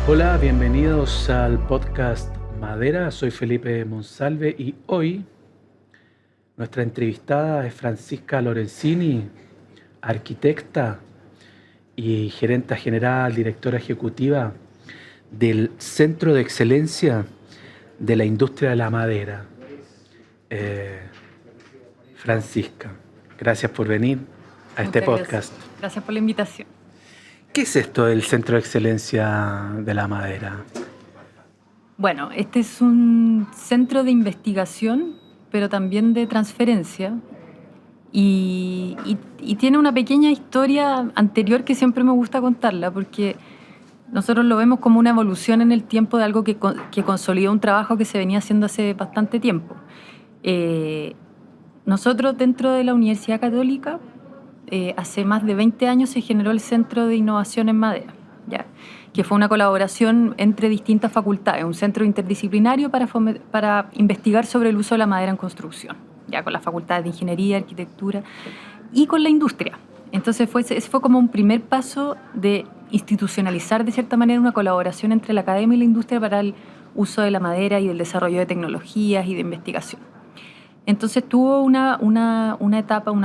Hola, bienvenidos al podcast Madera. Soy Felipe Monsalve y hoy nuestra entrevistada es Francisca Lorenzini, arquitecta y gerenta general, directora ejecutiva del Centro de Excelencia de la Industria de la Madera. Francisca, gracias por venir a este Muchas podcast. gracias. Gracias por la invitación. ¿Qué es esto del Centro de Excelencia de la Madera? Bueno, este es un centro de investigación, pero también de transferencia. Y tiene una pequeña historia anterior que siempre me gusta contarla, porque nosotros lo vemos como una evolución en el tiempo de algo que consolidó un trabajo que se venía haciendo hace bastante tiempo. Nosotros dentro de la Universidad Católica, hace más de 20 años se generó el Centro de Innovación en Madera, ¿ya? Que fue una colaboración entre distintas facultades, un centro interdisciplinario para investigar sobre el uso de la madera en construcción, ya con las facultades de Ingeniería, Arquitectura y con la industria. Entonces ese fue como un primer paso de institucionalizar de cierta manera una colaboración entre la academia y la industria para el uso de la madera y el desarrollo de tecnologías y de investigación. Entonces tuvo una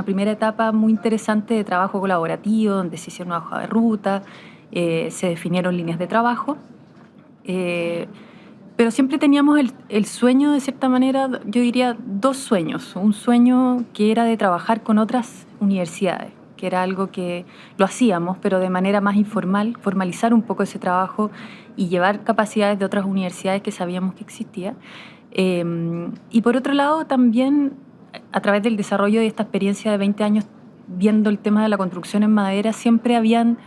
primera etapa muy interesante de trabajo colaborativo, donde se hicieron una hoja de ruta, se definieron líneas de trabajo, pero siempre teníamos el sueño, de cierta manera, yo diría dos sueños. Un sueño que era de trabajar con otras universidades, que era algo que lo hacíamos, pero de manera más informal, formalizar un poco ese trabajo y llevar capacidades de otras universidades que sabíamos que existían. Y por otro lado, también a través del desarrollo de esta experiencia de 20 años viendo el tema de la construcción en madera, siempre habían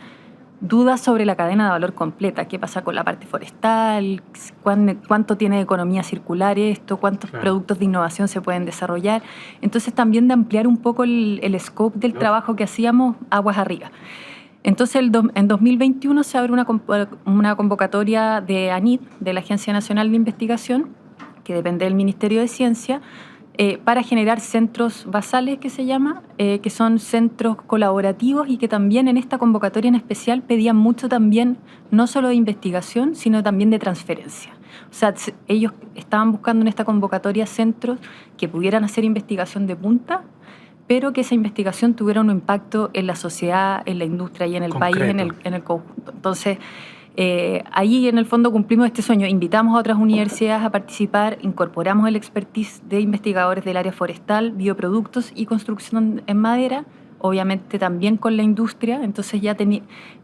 dudas sobre la cadena de valor completa. ¿Qué pasa con la parte forestal? ¿Cuánto tiene de economía circular esto? ¿Cuántos productos de innovación se pueden desarrollar? Entonces también de ampliar un poco el scope del trabajo que hacíamos aguas arriba. Entonces, en 2021 se abre una convocatoria de ANIT, de la Agencia Nacional de Investigación, que depende del Ministerio de Ciencia, para generar centros basales, que se llama, que son centros colaborativos y que también en esta convocatoria en especial pedían mucho también, no solo de investigación, sino también de transferencia. O sea, ellos estaban buscando en esta convocatoria centros que pudieran hacer investigación de punta, pero que esa investigación tuviera un impacto en la sociedad, en la industria y en el país, en el conjunto. Entonces, ahí en el fondo cumplimos este sueño, invitamos a otras universidades a participar, incorporamos el expertise de investigadores del área forestal, bioproductos y construcción en madera, obviamente también con la industria. Entonces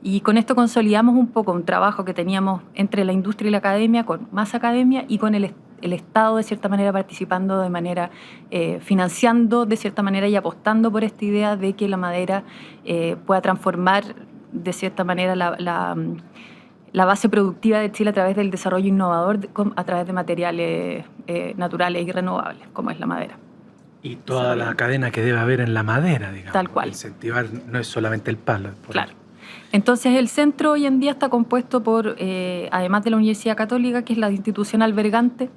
y con esto consolidamos un poco un trabajo que teníamos entre la industria y la academia, con más academia y con el Estado de cierta manera participando de manera, financiando de cierta manera y apostando por esta idea de que la madera pueda transformar de cierta manera la base productiva de Chile a través del desarrollo innovador, a través de materiales naturales y renovables, como es la madera. Y toda la cadena que debe haber en la madera, digamos. Tal cual. Incentivar no es solamente el palo. Claro. Entonces el centro hoy en día está compuesto por, además de la Universidad Católica, que es la institución albergante,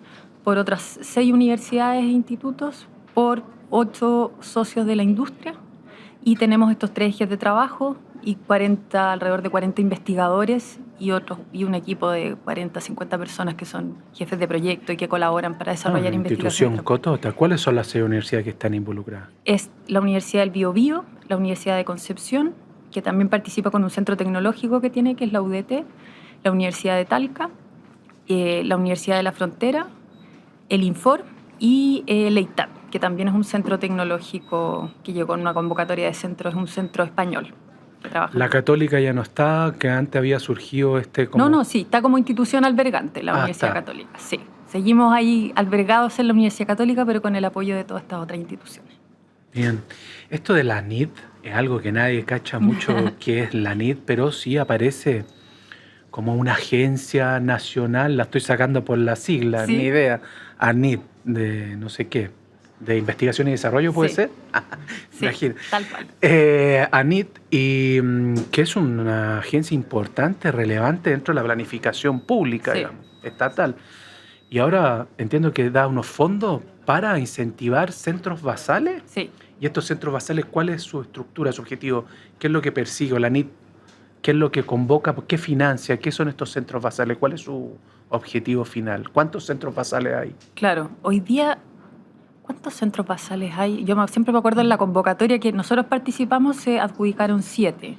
por otras 6 universidades e institutos, por 8 socios de la industria, y tenemos estos 3 ejes de trabajo y alrededor de 40 investigadores y un equipo de 40, 50 personas que son jefes de proyecto y que colaboran para desarrollar investigación. Institución Cotota, ¿cuáles son las 6 universidades que están involucradas? Es la Universidad del Biobío, la Universidad de Concepción, que también participa con un centro tecnológico que tiene, que es la UDT, la Universidad de Talca, la Universidad de la Frontera, el Infor y el EITAP, que también es un centro tecnológico que llegó en una convocatoria de centros, es un centro español. La Católica ya no está, que antes había surgido como... No, sí, está como institución albergante la Universidad Católica, sí. Seguimos ahí albergados en la Universidad Católica, pero con el apoyo de todas estas otras instituciones. Bien. Esto de la ANIT es algo que nadie cacha mucho qué es la ANIT, pero sí aparece como una agencia nacional, la estoy sacando por la sigla, ¿Sí? Ni idea, ANIT, de no sé qué. ¿De investigación y desarrollo puede ser? Sí, tal cual. ANIT, y que es una agencia importante, relevante dentro de la planificación pública, digamos, estatal. Y ahora entiendo que da unos fondos para incentivar centros basales. Sí. ¿Y estos centros basales cuál es su estructura, su objetivo? ¿Qué es lo que persigue la ANIT? ¿Qué es lo que convoca? ¿Qué financia? ¿Qué son estos centros basales? ¿Cuál es su objetivo final? ¿Cuántos centros basales hay? Claro, hoy día, ¿cuántos centros basales hay? Siempre me acuerdo en la convocatoria que nosotros participamos, se adjudicaron 7.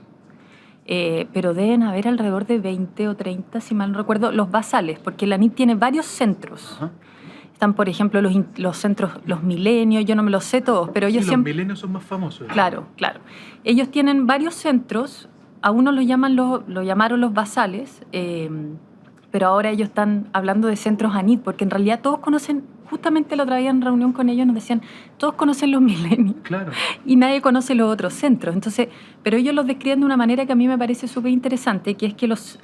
Pero deben haber alrededor de 20 o 30, si mal no recuerdo, los basales, porque la ANIT tiene varios centros. Ajá. Están, por ejemplo, los centros, los milenios, yo no me los sé todos, pero ellos Sí, siempre... los milenios son más famosos. Claro, claro. Ellos tienen varios centros, a uno lo llamaron los basales, pero ahora ellos están hablando de centros ANIT, porque en realidad todos conocen, justamente el otro día en reunión con ellos nos decían, todos conocen los milenios. Claro. Y nadie conoce los otros centros. Entonces, pero ellos los describen de una manera que a mí me parece súper interesante, que es que los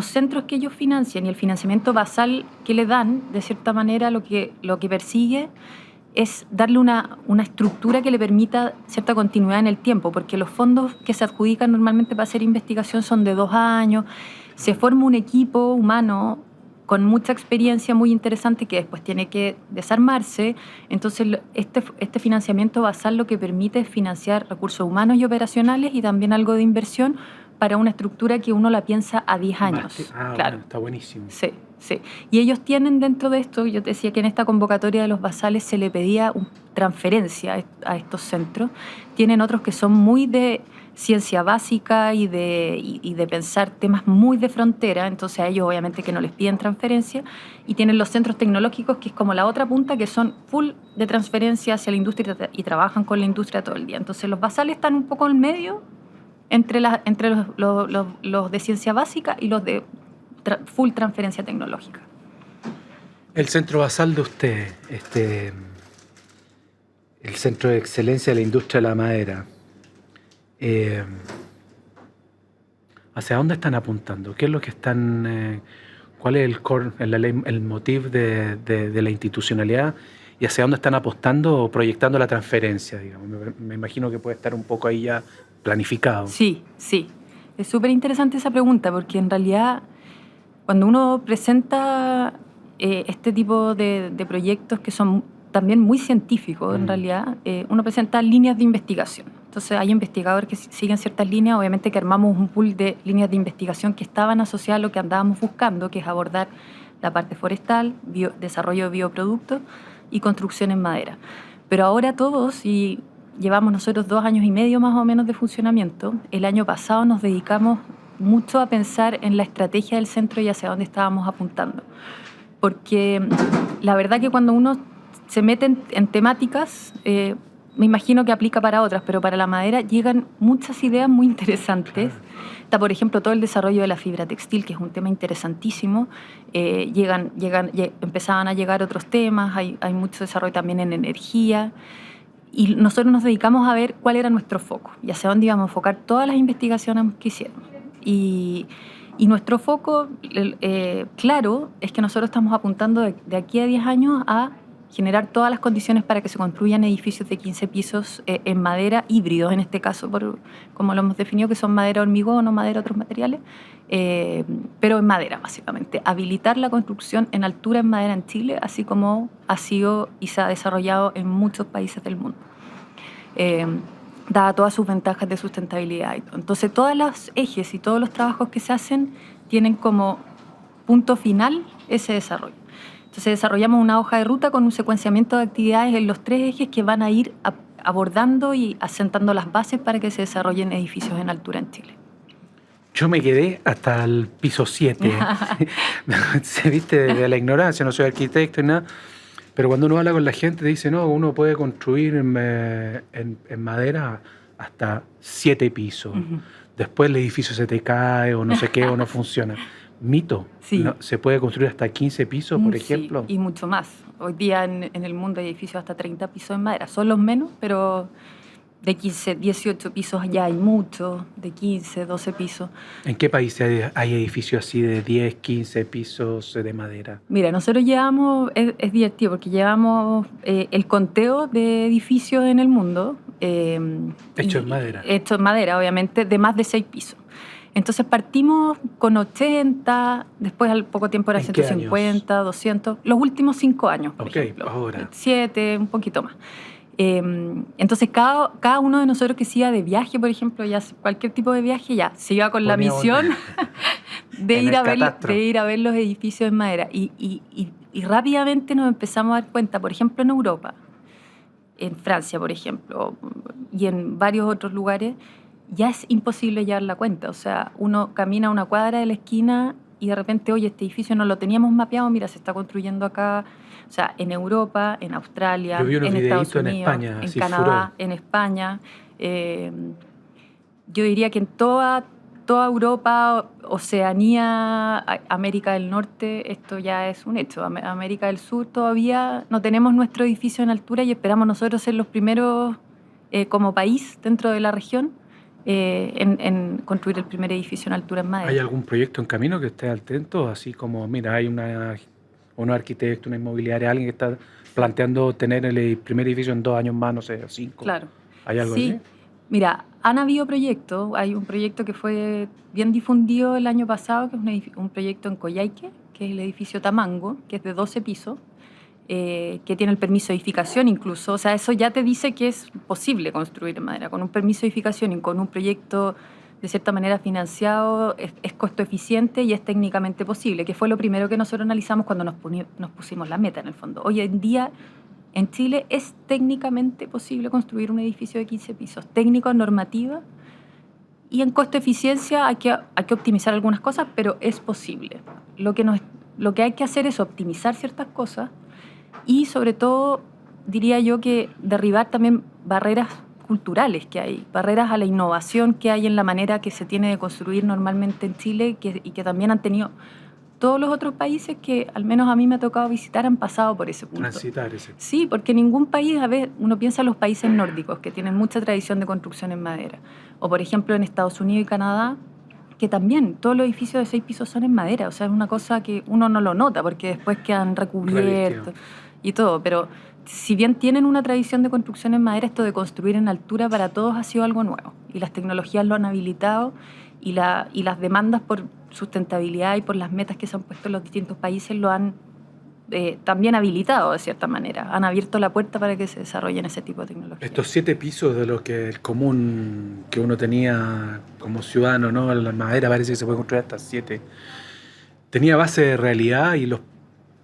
centros que ellos financian y el financiamiento basal que le dan, de cierta manera, lo que persigue es darle una estructura que le permita cierta continuidad en el tiempo, porque los fondos que se adjudican normalmente para hacer investigación son de 2 años, se forma un equipo humano con mucha experiencia muy interesante que después tiene que desarmarse. Entonces, este financiamiento basal lo que permite es financiar recursos humanos y operacionales y también algo de inversión para una estructura que uno la piensa a 10 años. Claro. Bueno, está buenísimo. Sí, sí. Y ellos tienen dentro de esto, yo te decía que en esta convocatoria de los basales se le pedía transferencia a estos centros. Tienen otros que son muy de ciencia básica y de pensar temas muy de frontera, entonces a ellos obviamente que no les piden transferencia, y tienen los centros tecnológicos, que es como la otra punta, que son full de transferencia hacia la industria y trabajan con la industria todo el día. Entonces los basales están un poco en medio entre los de ciencia básica y los de full transferencia tecnológica. El centro basal de usted, el Centro de Excelencia de la Industria de la Madera, ¿hacia dónde están apuntando? ¿Qué es lo que están, cuál es el motivo de la institucionalidad y hacia dónde están apostando o proyectando la transferencia? Digamos? Me imagino que puede estar un poco ahí ya planificado. Sí, sí. Es súper interesante esa pregunta, porque en realidad cuando uno presenta este tipo de proyectos que son también muy científicos, en realidad, uno presenta líneas de investigación. Entonces hay investigadores que siguen ciertas líneas, obviamente que armamos un pool de líneas de investigación que estaban asociadas a lo que andábamos buscando, que es abordar la parte forestal, desarrollo de bioproductos y construcción en madera. Pero ahora todos, y llevamos nosotros 2 años y medio más o menos de funcionamiento, el año pasado nos dedicamos mucho a pensar en la estrategia del centro y hacia dónde estábamos apuntando. Porque la verdad que cuando uno se mete en temáticas, me imagino que aplica para otras, pero para la madera llegan muchas ideas muy interesantes. Claro. Está, por ejemplo, todo el desarrollo de la fibra textil, que es un tema interesantísimo. Empezaban a llegar otros temas, hay mucho desarrollo también en energía. Y nosotros nos dedicamos a ver cuál era nuestro foco y hacia dónde íbamos a enfocar todas las investigaciones que hicimos. Y nuestro foco, claro, es que nosotros estamos apuntando de aquí a 10 años a generar todas las condiciones para que se construyan edificios de 15 pisos en madera, híbridos en este caso, como lo hemos definido, que son madera hormigón o madera otros materiales, pero en madera básicamente. Habilitar la construcción en altura en madera en Chile, así como ha sido y se ha desarrollado en muchos países del mundo, dada todas sus ventajas de sustentabilidad. Entonces todos los ejes y todos los trabajos que se hacen tienen como punto final ese desarrollo. Entonces desarrollamos una hoja de ruta con un secuenciamiento de actividades en los 3 ejes que van a ir abordando y asentando las bases para que se desarrollen edificios en altura en Chile. Yo me quedé hasta el piso 7. Se viste de la ignorancia, no soy arquitecto ni nada, pero cuando uno habla con la gente dice, no, uno puede construir en madera hasta 7 pisos. Uh-huh. Después el edificio se te cae o no sé qué o no funciona. Mito. Sí. ¿No? ¿Se puede construir hasta 15 pisos, por ejemplo? Sí, y mucho más. Hoy día en el mundo hay edificios hasta 30 pisos en madera. Son los menos, pero de 15, 18 pisos ya hay muchos, de 15, 12 pisos. ¿En qué países hay edificios así de 10, 15 pisos de madera? Mira, nosotros llevamos, es divertido, porque llevamos el conteo de edificios en el mundo. Hecho en madera. Hecho en madera, obviamente, de más de 6 pisos. Entonces partimos con 80, después al poco tiempo era 150, 200, los últimos 5 años, por ejemplo. Ahora. 7, un poquito más. Entonces, cada uno de nosotros que se iba de viaje, por ejemplo, ya cualquier tipo de viaje, ya se iba con la misión de ir a ver los edificios en madera. Y rápidamente nos empezamos a dar cuenta, por ejemplo, en Europa, en Francia, por ejemplo, y en varios otros lugares, ya es imposible llevar la cuenta. O sea, uno camina una cuadra de la esquina y de repente, oye, este edificio no lo teníamos mapeado, mira, se está construyendo acá. O sea, en Europa, en Australia, en Estados Unidos, España, en Canadá, furor. En España. Yo diría que en toda Europa, Oceanía, América del Norte, esto ya es un hecho. América del Sur todavía no tenemos nuestro edificio en altura y esperamos nosotros ser los primeros como país dentro de la región en construir el primer edificio en altura en madera. ¿Hay algún proyecto en camino que esté atento? Así como, mira, hay un arquitecto, una inmobiliaria, alguien que está planteando tener el primer edificio en 2 años más, no sé, 5. Claro. ¿Hay algo sí. así? Mira, han habido proyectos. Hay un proyecto que fue bien difundido el año pasado, que es un proyecto en Coyhaique, que es el edificio Tamango, que es de 12 pisos, que tiene el permiso de edificación incluso. O sea, eso ya te dice que es posible construir en madera. Con un permiso de edificación y con un proyecto de cierta manera financiado, es costo eficiente y es técnicamente posible, que fue lo primero que nosotros analizamos cuando nos pusimos la meta en el fondo. Hoy en día en Chile es técnicamente posible construir un edificio de 15 pisos, técnico, normativa, y en costo-eficiencia hay que optimizar algunas cosas, pero es posible. Lo que hay que hacer es optimizar ciertas cosas y sobre todo, diría yo, que derribar también barreras culturales que hay, barreras a la innovación que hay en la manera que se tiene de construir normalmente en Chile y que también han tenido todos los otros países que al menos a mí me ha tocado visitar han pasado por ese punto. Transitar ese. Sí, porque ningún país, a ver, uno piensa en los países nórdicos que tienen mucha tradición de construcción en madera, o por ejemplo en Estados Unidos y Canadá, que también todos los edificios de 6 pisos son en madera. O sea, es una cosa que uno no lo nota porque después quedan recubiertos y todo, pero si bien tienen una tradición de construcción en madera, esto de construir en altura para todos ha sido algo nuevo y las tecnologías lo han habilitado y las demandas por sustentabilidad y por las metas que se han puesto en los distintos países lo han también habilitado de cierta manera, han abierto la puerta para que se desarrollen ese tipo de tecnologías. Estos 7 pisos de lo que el común que uno tenía como ciudadano, ¿no? La madera parece que se puede construir hasta 7. Tenía base de realidad y los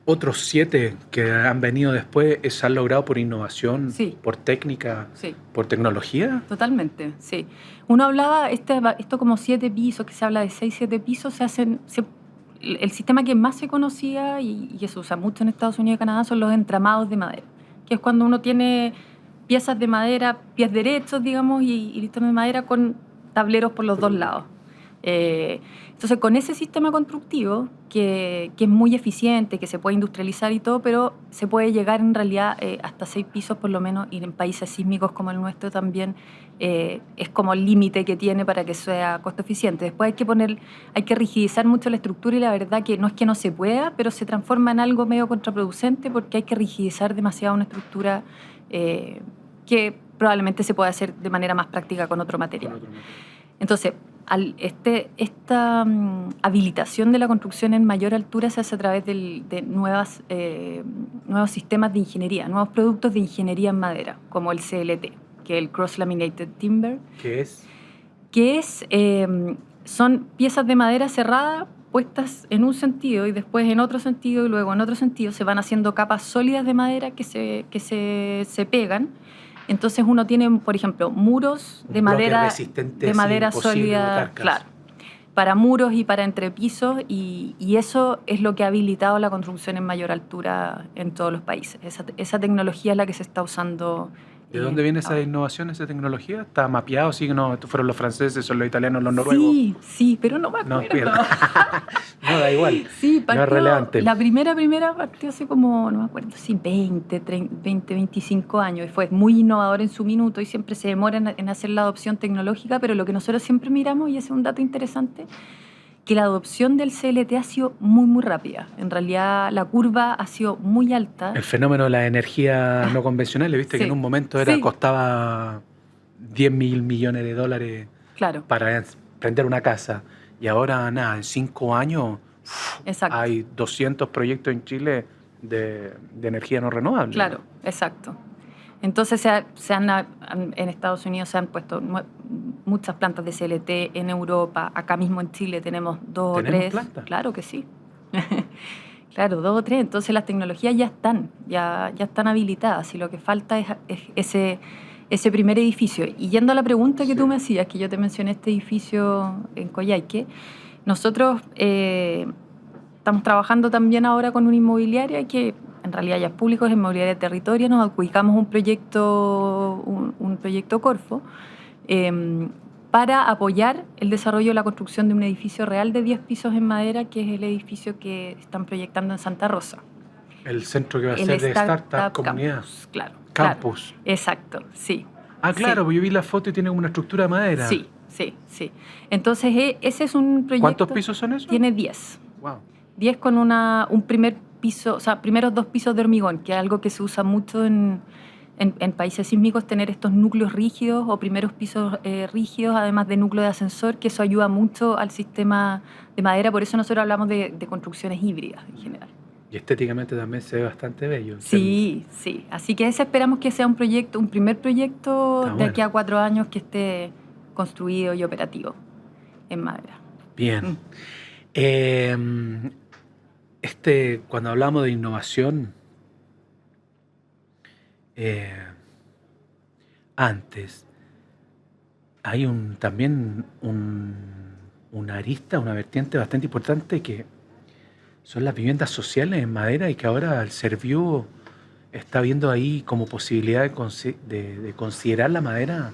otros 7 que han venido después se han logrado por innovación, sí. Por técnica, sí. Por tecnología. Totalmente, sí. Uno hablaba, esto como 7 pisos, que se habla de 6, 7 pisos, el sistema que más se conocía y que se usa mucho en Estados Unidos y Canadá son los entramados de madera, que es cuando uno tiene piezas de madera, pies derechos, digamos, y listones de madera con tableros por los dos lados. Entonces, con ese sistema constructivo, que es muy eficiente, que se puede industrializar y todo, pero se puede llegar en realidad hasta 6 pisos por lo menos, y en países sísmicos como el nuestro también es como el límite que tiene para que sea costo eficiente. Después hay que rigidizar mucho la estructura y la verdad que no es que no se pueda, pero se transforma en algo medio contraproducente porque hay que rigidizar demasiado una estructura que probablemente se pueda hacer de manera más práctica con otro material. Entonces, esta habilitación de la construcción en mayor altura se hace a través de nuevos sistemas de ingeniería, nuevos productos de ingeniería en madera, como el CLT, que es el Cross Laminated Timber. ¿Qué es? Son piezas de madera cerrada puestas en un sentido y después en otro sentido y luego en otro sentido. Se van haciendo capas sólidas de madera que se pegan. Entonces uno tiene, por ejemplo, muros de madera sólida, claro, para muros y para entrepisos, y eso es lo que ha habilitado la construcción en mayor altura en todos los países. Esa tecnología es la que se está usando. ¿De dónde viene esa innovación, esa tecnología? ¿Está mapeado? Sí, no, estos fueron los franceses, son los italianos, los noruegos. Sí, pero no me acuerdo. No, da igual. Sí, partió, no es relevante. La primera partió hace como, no me acuerdo, sí, 20, 25 años. Y fue muy innovador en su minuto y siempre se demora en hacer la adopción tecnológica, pero lo que nosotros siempre miramos, y ese es un dato interesante, que la adopción del CLT ha sido muy, muy rápida. En realidad, la curva ha sido muy alta. El fenómeno de la energía no convencional, viste que en un momento costaba 10.000 millones de dólares para prender una casa. Y ahora, nada, en 5 años hay 200 proyectos en Chile de energía no renovable. Claro, exacto. Entonces en Estados Unidos se han puesto muchas plantas de CLT, en Europa, acá mismo en Chile tenemos 2 o 3. ¿Tenemos plantas? Claro que sí. Claro, 2 o 3. Entonces las tecnologías ya están habilitadas y lo que falta es ese primer edificio. Y yendo a la pregunta que tú me hacías, que yo te mencioné este edificio en Coyhaique, nosotros estamos trabajando también ahora con una inmobiliaria que en realidad ya es público, es Inmobiliaria de Territorio, nos adjudicamos un proyecto Corfo para apoyar el desarrollo de la construcción de un edificio real de 10 pisos en madera, que es el edificio que están proyectando en Santa Rosa. El centro que va a ser de Startup Comunidad. Campus, claro. Campus. Claro, exacto, sí. Ah, claro, Sí. porque yo vi la foto y tiene como una estructura de madera. Sí. Entonces, ese es un proyecto... ¿Cuántos pisos son esos? Tiene 10. Wow. 10 con un primer piso, o sea, primeros 2 pisos de hormigón, que es algo que se usa mucho en países sísmicos, tener estos núcleos rígidos o primeros pisos rígidos, además de núcleo de ascensor, que eso ayuda mucho al sistema de madera. Por eso nosotros hablamos de construcciones híbridas en general. Y estéticamente también se ve bastante bello. Sí. Así que ese esperamos que sea un primer proyecto Está de bueno. aquí a 4 años que esté construido y operativo en madera. Bien. Cuando hablamos de innovación, antes hay también una arista, una vertiente bastante importante que son las viviendas sociales en madera y que ahora el Serviu está viendo ahí como posibilidad de considerar la madera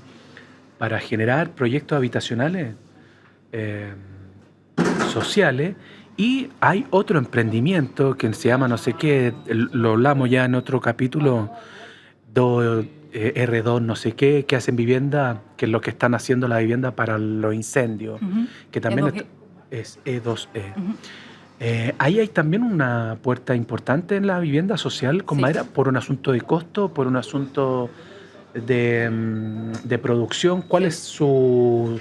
para generar proyectos habitacionales sociales. Y hay otro emprendimiento que se llama no sé qué, lo hablamos ya en otro capítulo, R2 no sé qué, que hacen vivienda, que es lo que están haciendo la vivienda para los incendios, que también E2E. es E2E. Ujú. Ahí hay también una puerta importante en la vivienda social con Sí. madera, por un asunto de costo, por un asunto de producción. ¿Cuál es su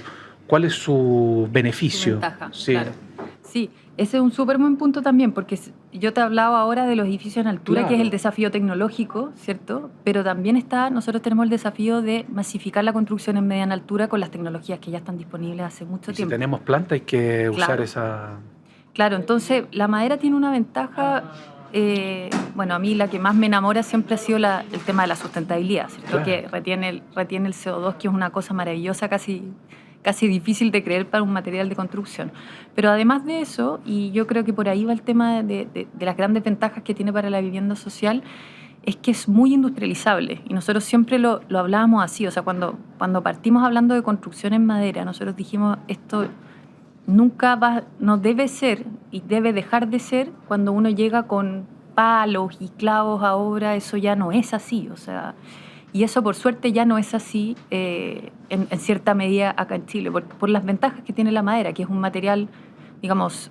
beneficio? Su ventaja, Sí. claro. Sí, ese es un súper buen punto también, porque yo te hablaba ahora de los edificios en altura, que es el Claro. desafío tecnológico, ¿cierto? Pero también nosotros tenemos el desafío de masificar la construcción en mediana altura con las tecnologías que ya están disponibles hace mucho Y si tiempo. tenemos planta hay que usar Claro. esa... Claro, entonces la madera tiene una ventaja, bueno, a mí la que más me enamora siempre ha sido el tema de la sustentabilidad, ¿cierto? Claro. Que retiene el CO2, que es una cosa maravillosa, casi difícil de creer para un material de construcción. Pero además de eso, y yo creo que por ahí va el tema de las grandes ventajas que tiene para la vivienda social, es que es muy industrializable. Y nosotros siempre lo hablábamos así, o sea, cuando partimos hablando de construcción en madera, nosotros dijimos, esto no debe ser y debe dejar de ser cuando uno llega con palos y clavos a obra, eso ya no es así, o sea, y eso por suerte ya no es así en cierta medida acá en Chile, por las ventajas que tiene la madera, que es un material, digamos,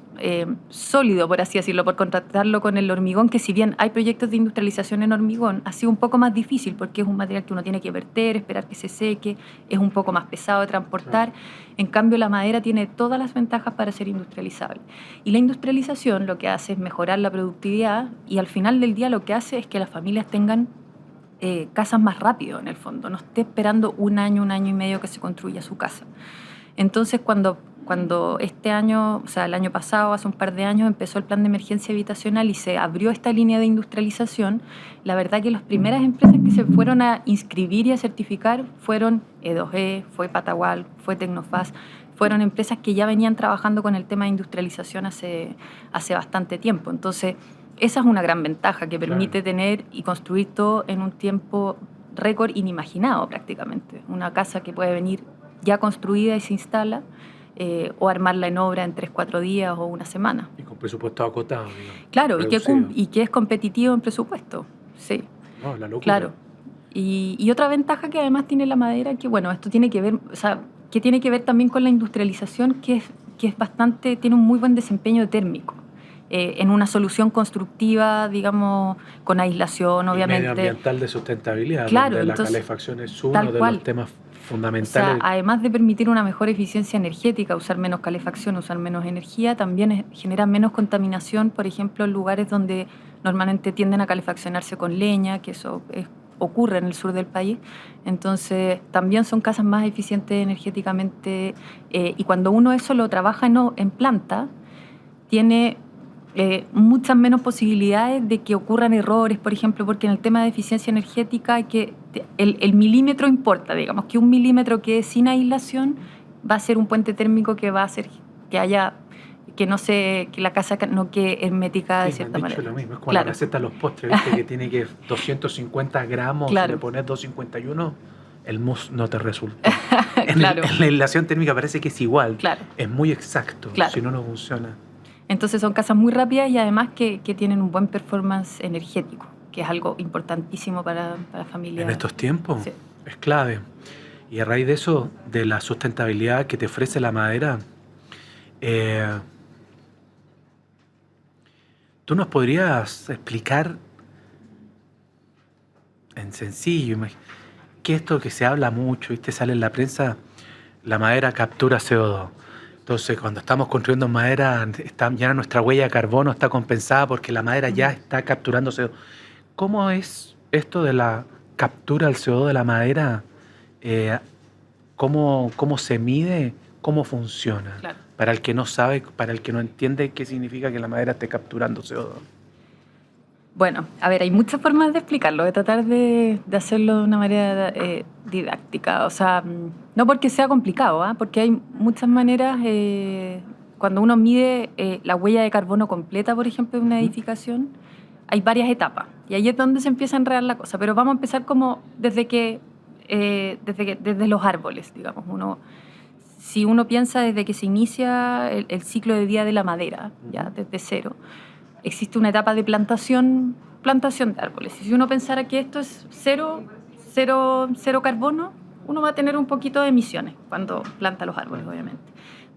sólido, por así decirlo, por contrastarlo con el hormigón, que si bien hay proyectos de industrialización en hormigón, ha sido un poco más difícil porque es un material que uno tiene que verter, esperar que se seque, es un poco más pesado de transportar. En cambio, la madera tiene todas las ventajas para ser industrializable. Y la industrialización lo que hace es mejorar la productividad y al final del día lo que hace es que las familias tengan casas más rápido, en el fondo. No esté esperando un año y medio que se construya su casa. Entonces, cuando este año, o sea, el año pasado, hace un par de años, empezó el plan de emergencia habitacional y se abrió esta línea de industrialización, la verdad que las primeras empresas que se fueron a inscribir y a certificar fueron E2E, fue Patagual, fue Tecnofast, fueron empresas que ya venían trabajando con el tema de industrialización hace bastante tiempo. Entonces, esa es una gran ventaja que permite tener y construir todo en un tiempo récord inimaginado prácticamente. Una casa que puede venir ya construida y se instala, o armarla en obra en 3-4 días o una semana. Y con presupuesto acotado, digamos. Claro, Reducido. y que es competitivo en presupuesto. Sí, No, la locura. claro. Y otra ventaja que además tiene la madera, que bueno, esto tiene que ver, o sea, que tiene que ver también con la industrialización, que es bastante, tiene un muy buen desempeño térmico. En una solución constructiva, digamos, con aislación, Y obviamente. medioambiental de sustentabilidad, Claro, donde entonces, la calefacción es uno tal de cual. los temas O fundamentales. sea, además de permitir una mejor eficiencia energética, usar menos calefacción, usar menos energía, también genera menos contaminación, por ejemplo, en lugares donde normalmente tienden a calefaccionarse con leña, que eso es ocurre en el sur del país. Entonces, también son casas más eficientes energéticamente y cuando uno eso lo trabaja en planta, tiene muchas menos posibilidades de que ocurran errores, por ejemplo, porque en el tema de eficiencia energética hay que el milímetro importa, digamos, que un milímetro que es sin aislación va a ser un puente térmico que va a hacer que haya que la casa no quede hermética de cierta manera. Lo mismo, es como la receta de los postres, ¿viste? Que tiene que 250 gramos, si le pones 251, el mousse no te resulta. En la aislación térmica parece que es igual, es muy exacto, si no, no funciona. Entonces son casas muy rápidas y además que tienen un buen performance energético, que es algo importantísimo para familias. En estos tiempos es clave. Y a raíz de eso, de la sustentabilidad que te ofrece la madera, ¿tú nos podrías explicar en sencillo qué es esto que se habla mucho, ¿viste? Sale en la prensa, la madera captura CO2? Entonces, cuando estamos construyendo madera, ya nuestra huella de carbono está compensada porque la madera ya está capturando CO2. ¿Cómo es esto de la captura del CO2 de la madera? ¿Cómo se mide? ¿Cómo funciona? Para el que no sabe, para el que no entiende qué significa que la madera esté capturando CO2. Bueno, a ver, hay muchas formas de explicarlo, de tratar de hacerlo de una manera didáctica. O sea, no porque sea complicado, porque hay muchas maneras. Cuando uno mide la huella de carbono completa, por ejemplo, de una edificación, hay varias etapas. Y ahí es donde se empieza a enredar la cosa. Pero vamos a empezar como desde los árboles, digamos. Si uno piensa desde que se inicia el ciclo de vida de la madera, ya desde cero, existe una etapa de plantación de árboles. Y si uno pensara que esto es cero carbono, uno va a tener un poquito de emisiones cuando planta los árboles, obviamente.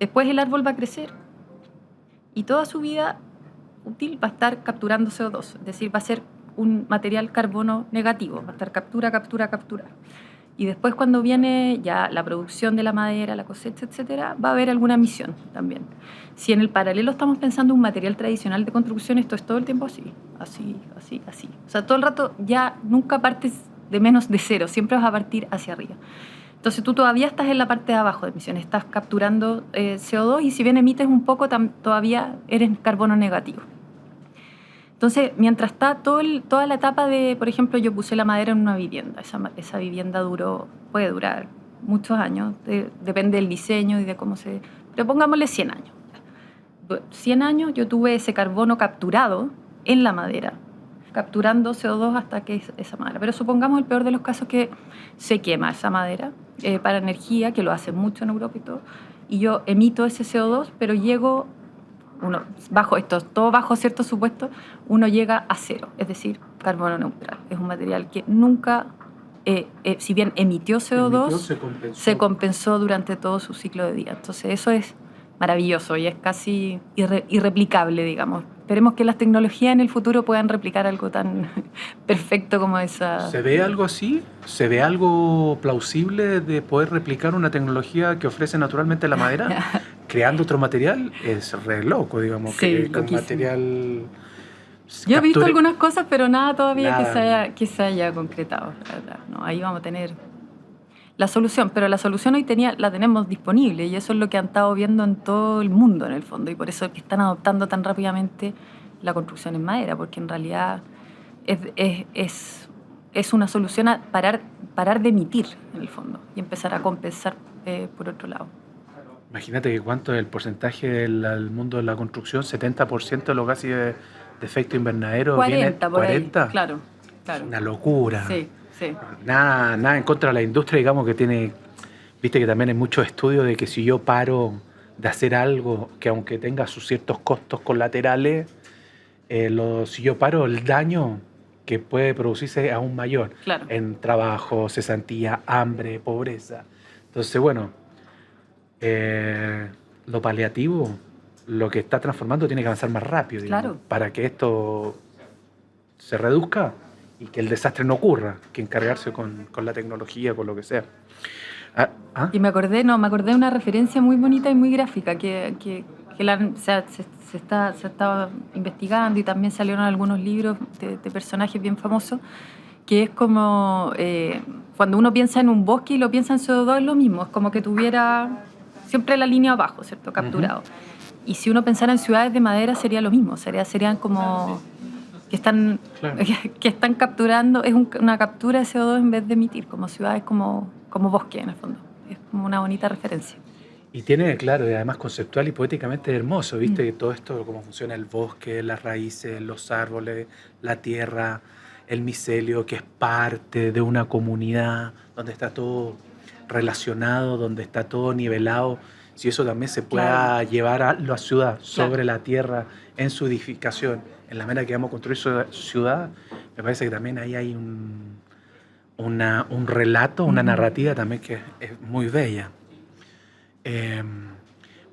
Después el árbol va a crecer y toda su vida útil va a estar capturando CO2, es decir, va a ser un material carbono negativo, va a estar captura. Y después cuando viene ya la producción de la madera, la cosecha, etcétera, va a haber alguna emisión también. Si en el paralelo estamos pensando en un material tradicional de construcción, esto es todo el tiempo así. O sea, todo el rato ya nunca partes de menos de cero, siempre vas a partir hacia arriba. Entonces tú todavía estás en la parte de abajo de emisiones, estás capturando CO2 y si bien emites un poco, todavía eres carbono negativo. Entonces, mientras está toda la etapa de, por ejemplo, yo puse la madera en una vivienda. Esa vivienda puede durar muchos años, depende del diseño y de cómo se... Pero pongámosle 100 años. 100 años yo tuve ese carbono capturado en la madera, capturando CO2 hasta que esa madera. Pero supongamos el peor de los casos que se quema esa madera para energía, que lo hacen mucho en Europa y todo, y yo emito ese CO2, pero llego... todo bajo cierto supuesto, uno llega a cero, es decir, carbono neutral. Es un material que nunca, si bien emitió CO2, se compensó durante todo su ciclo de vida. Entonces eso es maravilloso y es casi irreplicable, digamos. Esperemos que las tecnologías en el futuro puedan replicar algo tan perfecto como esa. ¿Se ve algo así? ¿Se ve algo plausible de poder replicar una tecnología que ofrece naturalmente la madera? Creando otro material es re loco, digamos, sí, que un material... Yo he visto algunas cosas, pero nada todavía que se haya concretado, la verdad. No, ahí vamos a tener la solución, pero la solución hoy la tenemos disponible y eso es lo que han estado viendo en todo el mundo, en el fondo, y por eso es que están adoptando tan rápidamente la construcción en madera, porque en realidad es una solución a parar de emitir, en el fondo, y empezar a compensar por otro lado. Imagínate que cuánto es el porcentaje del mundo de la construcción, 70% de los gases de efecto invernadero 40, viene, 40. Claro. Es una locura. Sí. Nada en contra de la industria, digamos, que tiene, viste que también hay muchos estudios de que si yo paro de hacer algo que aunque tenga sus ciertos costos colaterales, si yo paro el daño que puede producirse es aún mayor en trabajo, cesantía, hambre, pobreza. Entonces, bueno, lo paliativo, lo que está transformando tiene que avanzar más rápido, digamos, para que esto se reduzca y que el desastre no ocurra, que encargarse con la tecnología, con lo que sea. Y me acordé de una referencia muy bonita y muy gráfica que se estaba investigando y también salieron algunos libros de personajes bien famosos que es como cuando uno piensa en un bosque y lo piensa en CO2 es lo mismo, es como que tuviera siempre la línea abajo, ¿cierto? Capturado. Uh-huh. Y si uno pensara en ciudades de madera sería lo mismo, serían como que están, claro, que están capturando, es una captura de CO2 en vez de emitir, como ciudades como bosque en el fondo. Es como una bonita referencia. Y tiene, claro, y además conceptual y poéticamente hermoso, ¿viste? Que todo esto, cómo funciona el bosque, las raíces, los árboles, la tierra, el micelio, que es parte de una comunidad donde está todo relacionado, donde está todo nivelado. Si eso también se pueda, claro, llevar a la ciudad, sobre, claro, la tierra, en su edificación, en la manera que vamos a construir su ciudad, me parece que también ahí hay un relato, una narrativa también que es muy bella.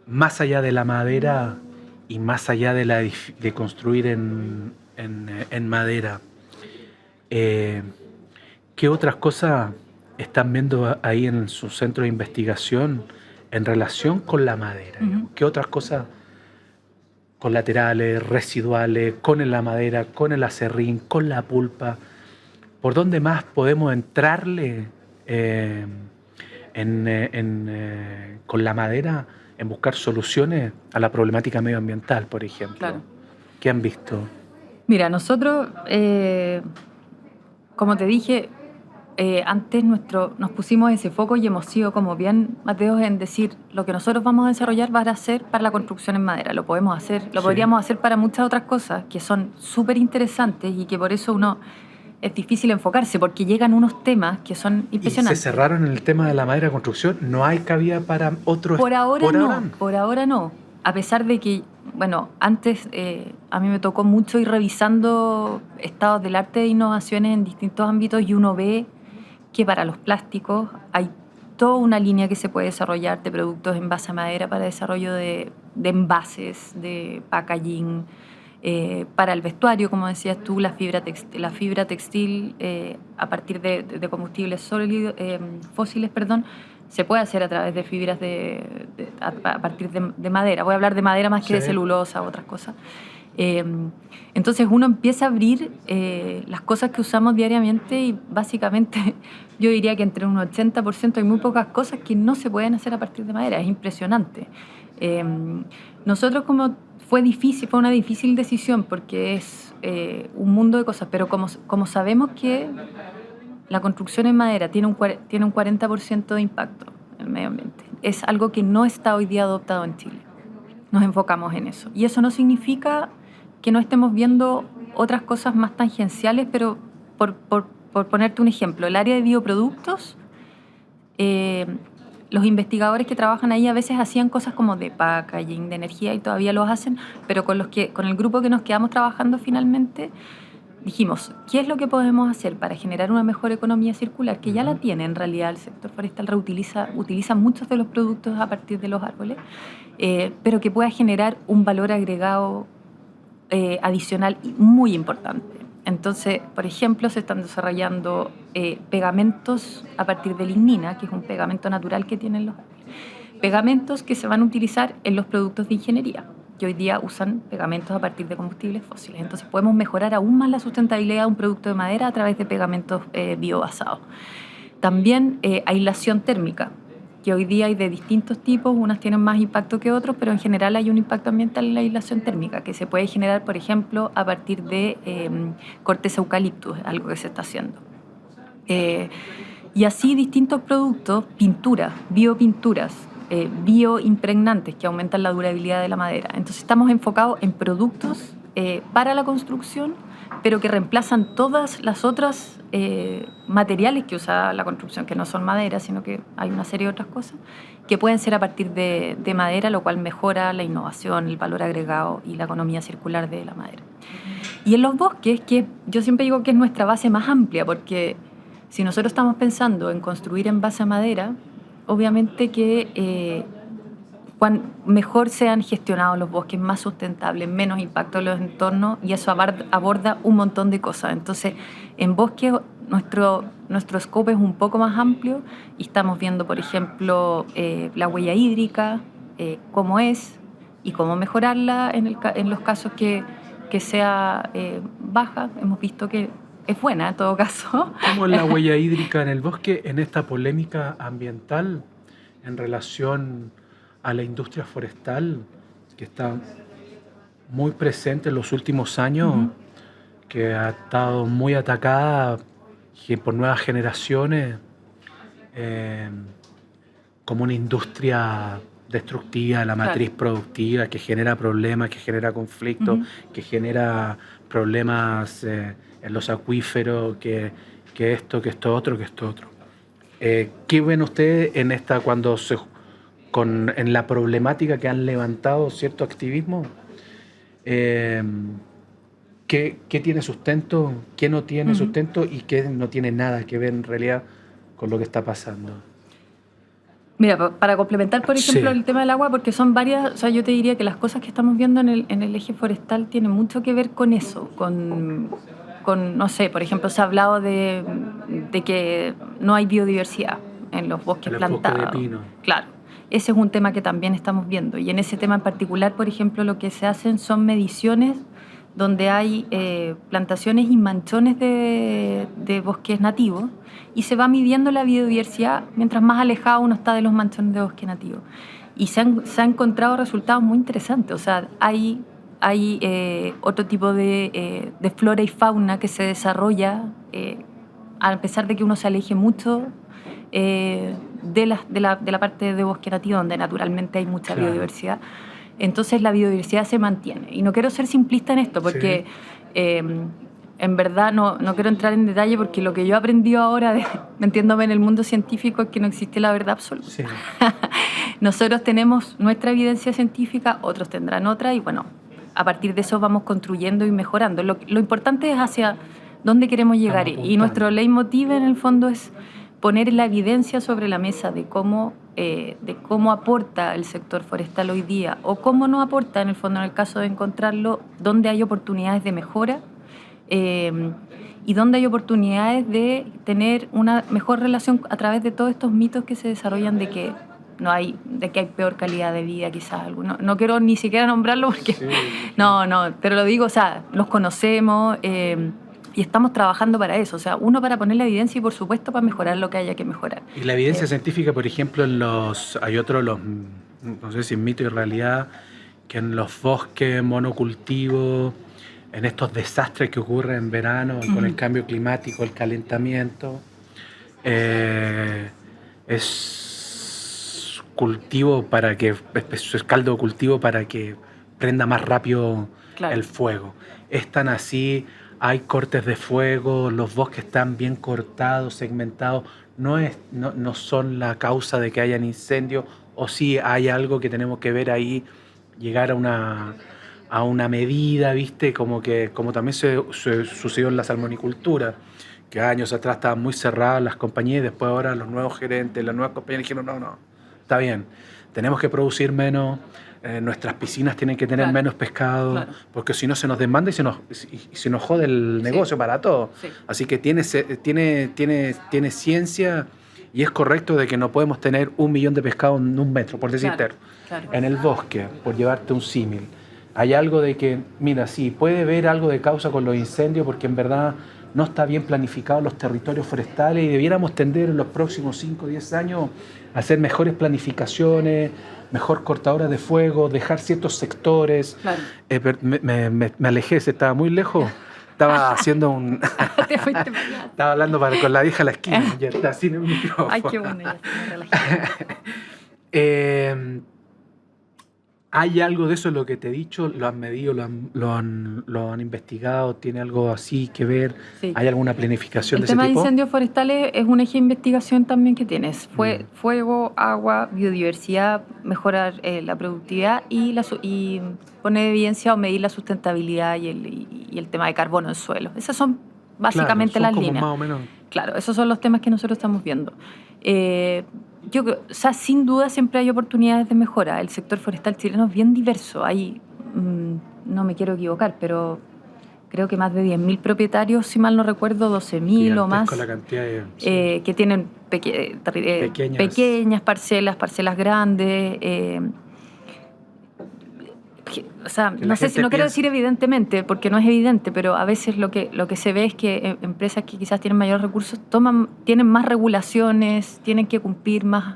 Más allá de la madera y más allá de construir en madera, ¿qué otras cosas están viendo ahí en su centro de investigación en relación con la madera? Uh-huh. ¿Qué otras cosas colaterales, residuales, con la madera, con el acerrín, con la pulpa? ¿Por dónde más podemos entrarle con la madera en buscar soluciones a la problemática medioambiental, por ejemplo? Claro. ¿Qué han visto? Mira, nosotros, como te dije, antes nos pusimos ese foco y hemos sido como bien mateos en decir lo que nosotros vamos a desarrollar va a ser para la construcción en madera. Lo podemos hacer, lo podríamos hacer para muchas otras cosas que son súper interesantes y que por eso es difícil enfocarse porque llegan unos temas que son impresionantes. ¿Y se cerraron en el tema de la madera de construcción? ¿No hay cabida para otros? Por ahora no. A pesar de que, bueno, antes a mí me tocó mucho ir revisando estados del arte de innovaciones en distintos ámbitos y uno ve que para los plásticos hay toda una línea que se puede desarrollar de productos en base a madera para desarrollo de envases, de packaging. Para el vestuario, como decías tú, la fibra textil a partir de combustibles fósiles, se puede hacer a través de fibras a partir de madera. Voy a hablar de madera más que de celulosa u otras cosas. Entonces uno empieza a abrir las cosas que usamos diariamente y básicamente yo diría que entre un 80% hay muy pocas cosas que no se pueden hacer a partir de madera. Es impresionante. Nosotros fue una difícil decisión porque es un mundo de cosas, pero como sabemos que la construcción en madera tiene un 40% de impacto en el medio ambiente, es algo que no está hoy día adoptado en Chile. Nos enfocamos en eso. Y eso no significa que no estemos viendo otras cosas más tangenciales, pero por ponerte un ejemplo, el área de bioproductos, los investigadores que trabajan ahí a veces hacían cosas como de packaging, de energía y todavía los hacen, pero con el grupo que nos quedamos trabajando finalmente dijimos, ¿qué es lo que podemos hacer para generar una mejor economía circular? Que ya la tiene en realidad el sector forestal, utiliza muchos de los productos a partir de los árboles, pero que pueda generar un valor agregado adicional y muy importante. Entonces, por ejemplo, se están desarrollando pegamentos a partir de lignina, que es un pegamento natural que tienen los árboles. Pegamentos que se van a utilizar en los productos de ingeniería, que hoy día usan pegamentos a partir de combustibles fósiles. Entonces podemos mejorar aún más la sustentabilidad de un producto de madera a través de pegamentos biobasados. También aislación térmica, que hoy día hay de distintos tipos, unas tienen más impacto que otros, pero en general hay un impacto ambiental en la aislación térmica, que se puede generar, por ejemplo, a partir de corteza eucaliptus, algo que se está haciendo. Y así distintos productos, pinturas, biopinturas, bioimpregnantes que aumentan la durabilidad de la madera. Entonces estamos enfocados en productos para la construcción, pero que reemplazan todas las otras materiales que usa la construcción, que no son madera, sino que hay una serie de otras cosas, que pueden ser a partir de madera, lo cual mejora la innovación, el valor agregado y la economía circular de la madera. Y en los bosques, que yo siempre digo que es nuestra base más amplia, porque si nosotros estamos pensando en construir en base a madera, obviamente que cuán mejor sean gestionados los bosques, más sustentables, menos impacto en los entornos, y eso aborda un montón de cosas. Entonces, en bosques nuestro scope es un poco más amplio y estamos viendo, por ejemplo, la huella hídrica, cómo es y cómo mejorarla en los casos que sea baja. Hemos visto que es buena en todo caso. ¿Cómo es la huella hídrica en el bosque en esta polémica ambiental en relación a la industria forestal que está muy presente en los últimos años, Ujú. que ha estado muy atacada por nuevas generaciones eh, como una industria destructiva, la Claro. matriz productiva, que genera problemas, que genera conflictos, Ujú. que genera problemas en los acuíferos, que esto otro. ¿Qué ven ustedes en esta en la problemática que han levantado cierto activismo? Eh, ¿Qué tiene sustento, qué no tiene Ujú. sustento y qué no tiene nada que ver en realidad con lo que está pasando? Mira, para complementar, por ejemplo, Sí, el tema del agua, porque son varias, o sea, yo te diría que las cosas que estamos viendo en el eje forestal tienen mucho que ver con eso, no sé, por ejemplo, se ha hablado de que no hay biodiversidad en los bosques en los bosques de plantados. pino. Claro, ese es un tema que también estamos viendo. Y en ese tema en particular, por ejemplo, lo que se hacen son mediciones donde hay plantaciones y manchones de bosques nativos y se va midiendo la biodiversidad mientras más alejado uno está de los manchones de bosque nativo. Y se han encontrado resultados muy interesantes. O sea, hay otro tipo de flora y fauna que se desarrolla a pesar de que uno se aleje mucho de la parte de bosque nativo, donde naturalmente hay mucha Claro. biodiversidad. Entonces la biodiversidad se mantiene. Y no quiero ser simplista en esto, porque Sí. en verdad no quiero entrar en detalle, porque lo que yo he aprendido ahora, metiéndome en el mundo científico, es que no existe la verdad absoluta. Sí. Nosotros tenemos nuestra evidencia científica, otros tendrán otra, y bueno, a partir de eso vamos construyendo y mejorando. Lo importante es hacia dónde queremos llegar. Estamos Y nuestro apuntando. leitmotiv en el fondo es poner la evidencia sobre la mesa de cómo aporta el sector forestal hoy día, o cómo no aporta, en el fondo, en el caso de encontrarlo, dónde hay oportunidades de mejora y dónde hay oportunidades de tener una mejor relación a través de todos estos mitos que se desarrollan de que hay peor calidad de vida, quizás alguno. No quiero ni siquiera nombrarlo porque Sí. no, pero lo digo, o sea, los conocemos y estamos trabajando para eso, o sea, uno, para poner la evidencia, y por supuesto para mejorar lo que haya que mejorar. Y la evidencia científica, por ejemplo, hay otros, no sé si es mito y realidad, que en los bosques monocultivos, en estos desastres que ocurren en verano con el cambio climático, el calentamiento, es cultivo es caldo de cultivo para que prenda más rápido. Claro. El fuego. Es tan así, hay cortes de fuego, los bosques están bien cortados, segmentados, no son la causa de que hayan incendios, o sí hay algo que tenemos que ver ahí, llegar a una medida, ¿viste? Como también se sucedió en la salmonicultura, que años atrás estaban muy cerradas las compañías, y después ahora los nuevos gerentes, las nuevas compañías dijeron, no, está bien, tenemos que producir menos, nuestras piscinas tienen que tener menos pescado, porque si no se nos demanda y se nos jode el negocio para todo. Sí. Así que tiene ciencia, y es correcto de que no podemos tener 1 millón de pescados en 1 metro, por decirte. Claro. En el bosque, por llevarte un símil, hay algo de que, mira, sí, puede haber algo de causa con los incendios, porque en verdad no está bien planificados los territorios forestales, y debiéramos tender en los próximos 5 o 10 años a hacer mejores planificaciones, mejor cortadoras de fuego, dejar ciertos sectores. Claro. Me alejé, estaba muy lejos. Estaba haciendo un... Te fuiste para allá. Estaba hablando con la vieja a la esquina, ya está sin el micrófono. Ay, qué bueno, ya se me relajé. ¿Hay algo de eso en lo que te he dicho? ¿Lo han medido, lo han investigado? ¿Tiene algo así que ver? Sí. ¿Hay alguna planificación de ese tipo? El tema de incendios forestales es un eje de investigación también que tienes. Fuego, agua, biodiversidad, mejorar la productividad y poner evidencia o medir la sustentabilidad y el tema de carbono en suelo. Esas son básicamente son las como líneas. Más o menos. Claro, esos son los temas que nosotros estamos viendo. O sea, sin duda siempre hay oportunidades de mejora. El sector forestal chileno es bien diverso. Hay, no me quiero equivocar, pero creo que más de 10.000 propietarios, si mal no recuerdo, 12.000 o más, la cantidad que tienen pequeñas parcelas grandes. O sea, Que no la sé, gente no quiero piensa. decir evidentemente, porque no es evidente, pero a veces lo que se ve es que empresas que quizás tienen mayores recursos tienen más regulaciones, tienen que cumplir más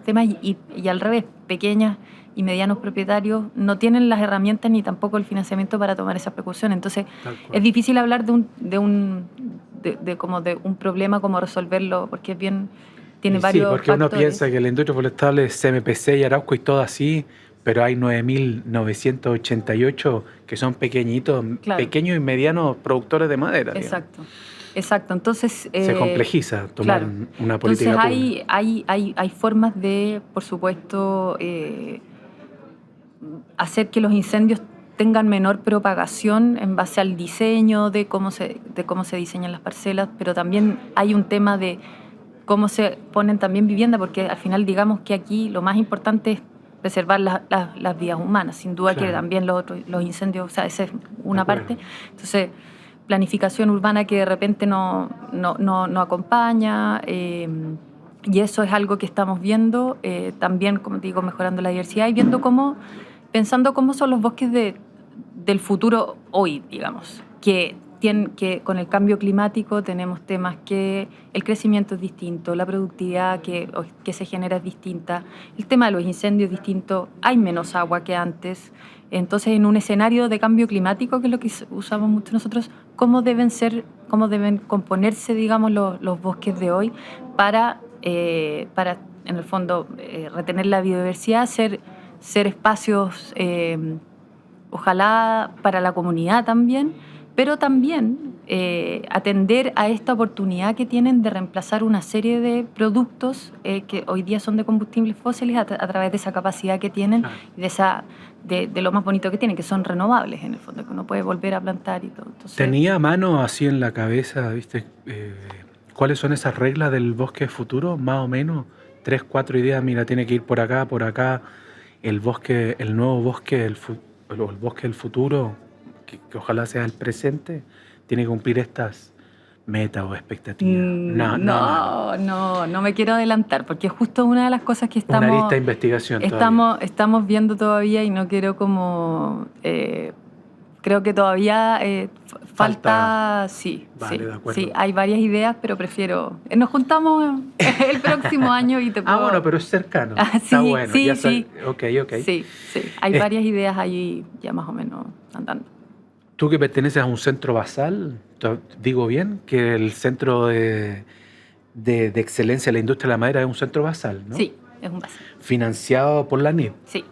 temas y al revés, pequeñas y medianos propietarios no tienen las herramientas ni tampoco el financiamiento para tomar esas precauciones. Entonces, Tal cual. es difícil hablar de un problema, como resolverlo, porque es bien, tiene Y sí, varios porque uno factores. piensa que la industria forestal es CMPC y Arauco y todo así, pero hay 9.988 que son pequeñitos, Claro. pequeños y medianos productores de madera, digamos. Exacto. Entonces, Se complejiza tomar claro. una política Entonces pública. hay formas de, por supuesto, hacer que los incendios tengan menor propagación en base al diseño de cómo se diseñan las parcelas, pero también hay un tema de cómo se ponen también vivienda, porque al final digamos que aquí lo más importante es preservar las vidas humanas. Sin duda Claro. que también los incendios, o sea, esa es una De acuerdo. parte. Entonces, planificación urbana que de repente no acompaña, y eso es algo que estamos viendo, también, como te digo, mejorando la diversidad y viendo pensando cómo son los bosques del futuro hoy, digamos, que con el cambio climático tenemos temas que el crecimiento es distinto, la productividad que se genera es distinta, el tema de los incendios es distinto, hay menos agua que antes. Entonces, en un escenario de cambio climático, que es lo que usamos mucho nosotros, cómo deben componerse, digamos, los bosques de hoy para en el fondo, retener la biodiversidad, ser espacios, ojalá para la comunidad también, pero también atender a esta oportunidad que tienen de reemplazar una serie de productos que hoy día son de combustibles fósiles a través de esa capacidad que tienen y de lo más bonito que tienen, que son renovables en el fondo, que uno puede volver a plantar y todo. Entonces, Tenía a mano así en la cabeza, ¿viste? ¿Cuáles son esas reglas del bosque futuro? Más o menos, 3, 4 ideas. Mira, tiene que ir por acá. El nuevo bosque, el bosque del futuro, que ojalá sea el presente, tiene que cumplir estas metas o expectativas. No me quiero adelantar, porque es justo una de las cosas que Una arista de investigación todavía. estamos viendo todavía y no quiero como... creo que todavía falta... Sí, Vale, sí, de acuerdo. sí, hay varias ideas, pero prefiero... Nos juntamos el próximo año y te puedo... Bueno, pero es cercano. Sí, Está bueno. sí, ya sí. Ok. Sí, hay varias ideas ahí ya más o menos andando. Tú que perteneces a un centro basal, digo bien, que el centro de excelencia de la industria de la madera es un centro basal, ¿no? Sí, es un basal. Financiado por la NID. Sí.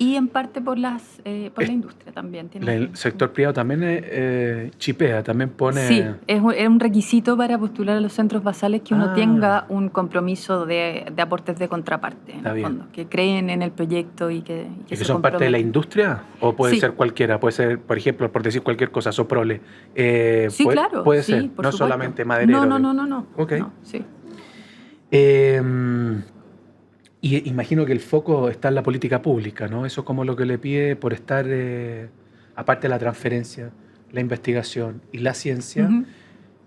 Y en parte por la industria también. El sector privado también chipea, también pone... Sí, es un requisito para postular a los centros basales que uno tenga un compromiso de aportes de contraparte, en el fondo, que creen en el proyecto y que ¿Y que son parte de la industria? ¿O puede ser cualquiera? Puede ser, por ejemplo, por decir cualquier cosa, Soprole. Sí, claro. Puede sí, ser, por no supuesto. solamente maderero. No. Ok. No, sí. Y imagino que el foco está en la política pública, ¿no? Eso es como lo que le pide por estar, aparte de la transferencia, la investigación y la ciencia,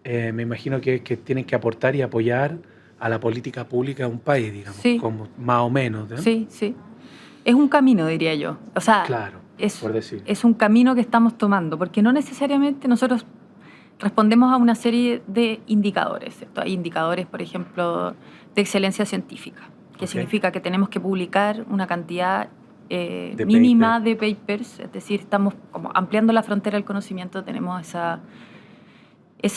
me imagino que tienen que aportar y apoyar a la política pública de un país, digamos, como más o menos, ¿no? Sí. Es un camino, diría yo. O sea, claro, por decir. Es un camino que estamos tomando, porque no necesariamente nosotros respondemos a una serie de indicadores, ¿cierto? Hay indicadores, por ejemplo, de excelencia científica, que significa que tenemos que publicar una cantidad mínima de papers, es decir, estamos como ampliando la frontera del conocimiento, tenemos esa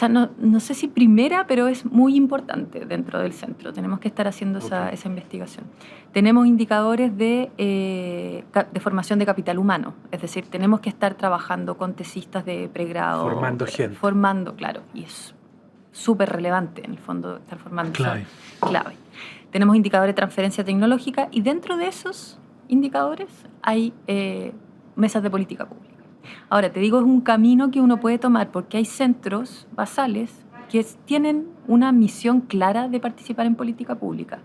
no sé si primera, pero es muy importante dentro del centro, tenemos que estar haciendo esa investigación. Tenemos indicadores de formación de capital humano, es decir, tenemos que estar trabajando con tesistas de pregrado. Formando gente. Claro, y es súper relevante en el fondo estar formando. Clave. Tenemos indicadores de transferencia tecnológica y dentro de esos indicadores hay mesas de política pública. Ahora, te digo, es un camino que uno puede tomar porque hay centros basales que tienen una misión clara de participar en política pública.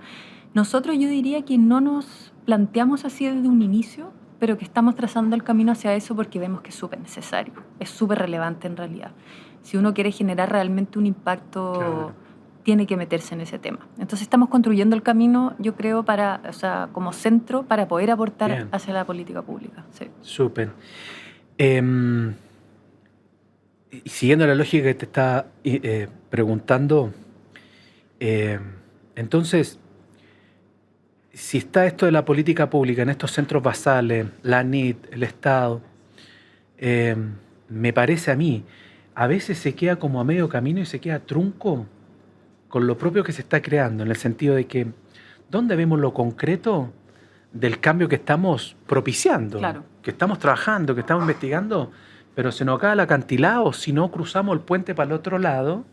Nosotros, yo diría que no nos planteamos así desde un inicio, pero que estamos trazando el camino hacia eso porque vemos que es súper necesario, es súper relevante en realidad. Si uno quiere generar realmente un impacto tiene que meterse en ese tema. Entonces estamos construyendo el camino, yo creo, como centro para poder aportar Bien. hacia la política pública. Sí. Súper. Y siguiendo la lógica que te estaba preguntando, entonces, si está esto de la política pública en estos centros basales, la NIT, el Estado, me parece a mí, a veces se queda como a medio camino y se queda trunco con lo propio que se está creando, en el sentido de que, ¿dónde vemos lo concreto del cambio que estamos propiciando? Claro. Que estamos trabajando, que estamos investigando, pero se nos acaba el acantilado si no cruzamos el puente para el otro lado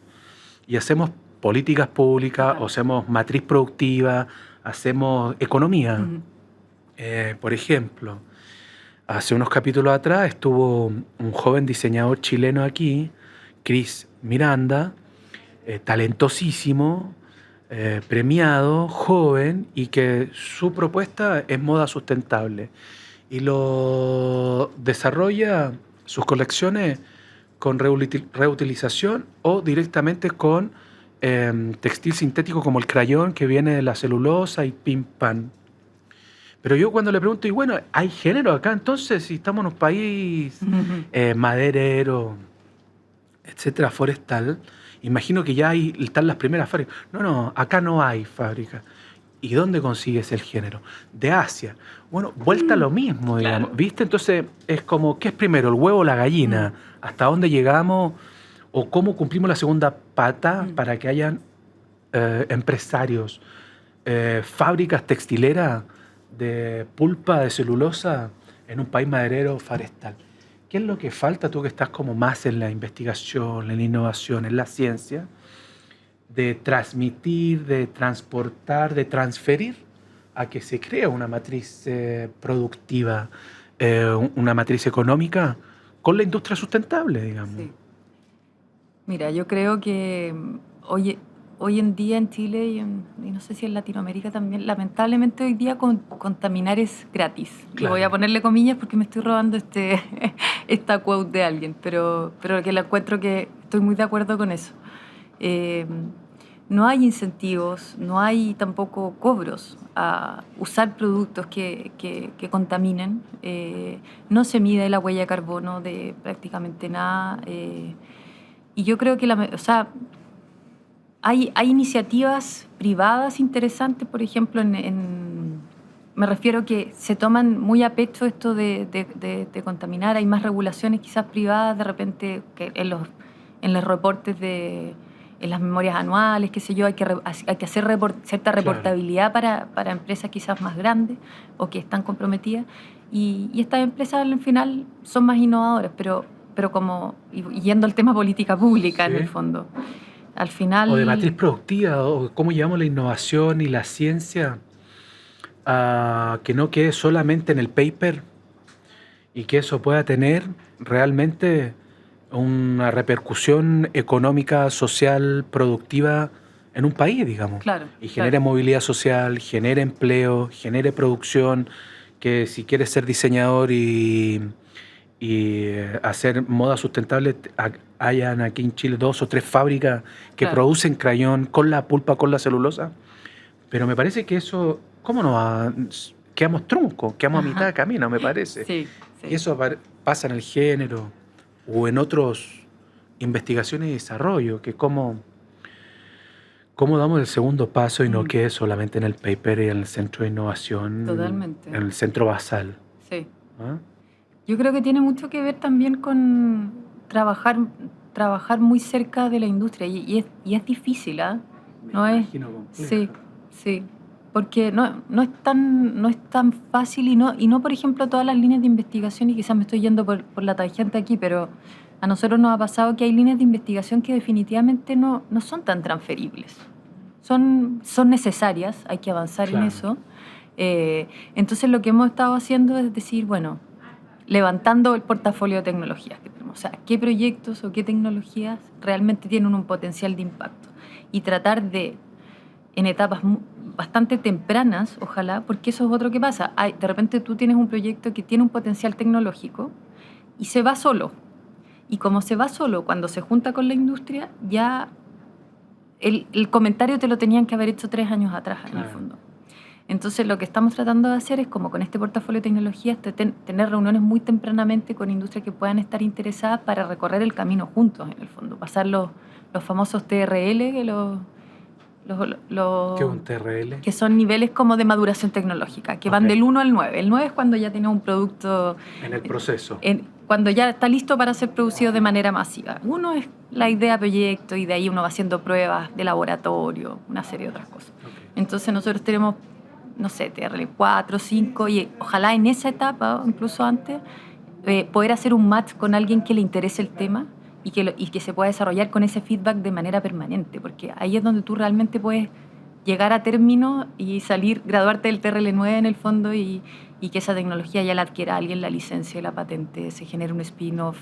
y hacemos políticas públicas, Claro. o hacemos matriz productiva, hacemos economía. Por ejemplo, hace unos capítulos atrás estuvo un joven diseñador chileno aquí, Cris Miranda, talentosísimo, premiado, joven, y que su propuesta es moda sustentable. Y lo desarrolla sus colecciones con reutilización o directamente con textil sintético como el crayón que viene de la celulosa y pim pam. Pero yo cuando le pregunto, y bueno, ¿hay género acá entonces? Si estamos en un país maderero, etcétera, forestal, imagino que ya están las primeras fábricas. No, acá no hay fábrica. ¿Y dónde consigues el género? De Asia. Bueno, vuelta a lo mismo, digamos. Claro. ¿Viste? Entonces es como, ¿qué es primero, el huevo o la gallina? ¿Hasta dónde llegamos? ¿O cómo cumplimos la segunda pata para que hayan empresarios, fábricas textileras de pulpa, de celulosa en un país maderero forestal? ¿Qué es lo que falta, tú que estás como más en la investigación, en la innovación, en la ciencia, de transmitir, de transportar, de transferir a que se cree una matriz productiva, una matriz económica con la industria sustentable, digamos? Sí. Mira, yo creo que hoy en día en Chile y no sé si en Latinoamérica también, lamentablemente hoy día contaminar es gratis. Claro. Y voy a ponerle comillas porque me estoy robando esta quote de alguien, pero que la encuentro que estoy muy de acuerdo con eso. No hay incentivos, no hay tampoco cobros a usar productos que contaminen. No se mide la huella de carbono de prácticamente nada. Y yo creo que hay iniciativas privadas interesantes, por ejemplo, me refiero que se toman muy a pecho esto de contaminar. Hay más regulaciones quizás privadas de repente que en los reportes en las memorias anuales, qué sé yo, hay que hacer cierta reportabilidad para empresas quizás más grandes o que están comprometidas. Y estas empresas al final son más innovadoras, pero como yendo al tema política pública, Sí. en el fondo. Al final... O de matriz productiva, o cómo llevamos la innovación y la ciencia a que no quede solamente en el paper y que eso pueda tener realmente una repercusión económica, social, productiva en un país, digamos. Claro, Y genere movilidad social, genere empleo, genere producción, que si quieres ser diseñador y hacer moda sustentable, hayan aquí en Chile 2 o 3 fábricas que Claro. producen crayón con la pulpa, con la celulosa. Pero me parece que eso, ¿cómo nos quedamos truncos? Quedamos a mitad de camino, me parece. Sí. Y eso pasa en el género o en otras investigaciones y desarrollo, que cómo damos el segundo paso y no quede solamente en el paper y en el centro de innovación. Totalmente. En el centro basal. Sí. ¿Ah? Yo creo que tiene mucho que ver también con trabajar muy cerca de la industria y es difícil, ¿ah? Me imagino complejo. Sí, porque no es tan fácil y no, por ejemplo, todas las líneas de investigación, y quizás me estoy yendo por la tangente aquí, pero a nosotros nos ha pasado que hay líneas de investigación que definitivamente no son tan transferibles. Son necesarias, hay que avanzar Claro. en eso. Entonces lo que hemos estado haciendo es decir, bueno, levantando el portafolio de tecnologías que tenemos. O sea, qué proyectos o qué tecnologías realmente tienen un potencial de impacto. Y tratar de, en etapas bastante tempranas, ojalá, porque eso es otro que pasa. De repente tú tienes un proyecto que tiene un potencial tecnológico y se va solo. Y como se va solo, cuando se junta con la industria, ya el comentario te lo tenían que haber hecho 3 años atrás, en el Claro. fondo. Entonces, lo que estamos tratando de hacer es, como con este portafolio de tecnologías, tener reuniones muy tempranamente con industrias que puedan estar interesadas para recorrer el camino juntos, en el fondo. Pasar los famosos TRL, que ¿Qué es un TRL? que son niveles como de maduración tecnológica, que van Ok. del 1 al 9. El 9 es cuando ya tienes un producto, En el proceso. cuando ya está listo para ser producido de manera masiva. 1 es la idea, proyecto, y de ahí uno va haciendo pruebas de laboratorio, una serie de otras cosas. Ok. Entonces nosotros tenemos, no sé, TRL 4, 5, y ojalá en esa etapa, o incluso antes, poder hacer un match con alguien que le interese el tema y que se pueda desarrollar con ese feedback de manera permanente, porque ahí es donde tú realmente puedes llegar a término y salir, graduarte del TRL 9 en el fondo, y que esa tecnología ya la adquiera alguien, la licencia, la patente, se genere un spin-off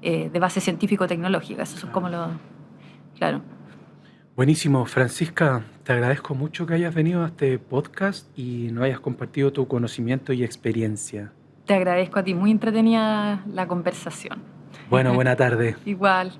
de base científico-tecnológica. Eso es como lo... Claro. Buenísimo, Francisca, te agradezco mucho que hayas venido a este podcast y nos hayas compartido tu conocimiento y experiencia. Te agradezco a ti, muy entretenida la conversación. Bueno, buena tarde. Igual.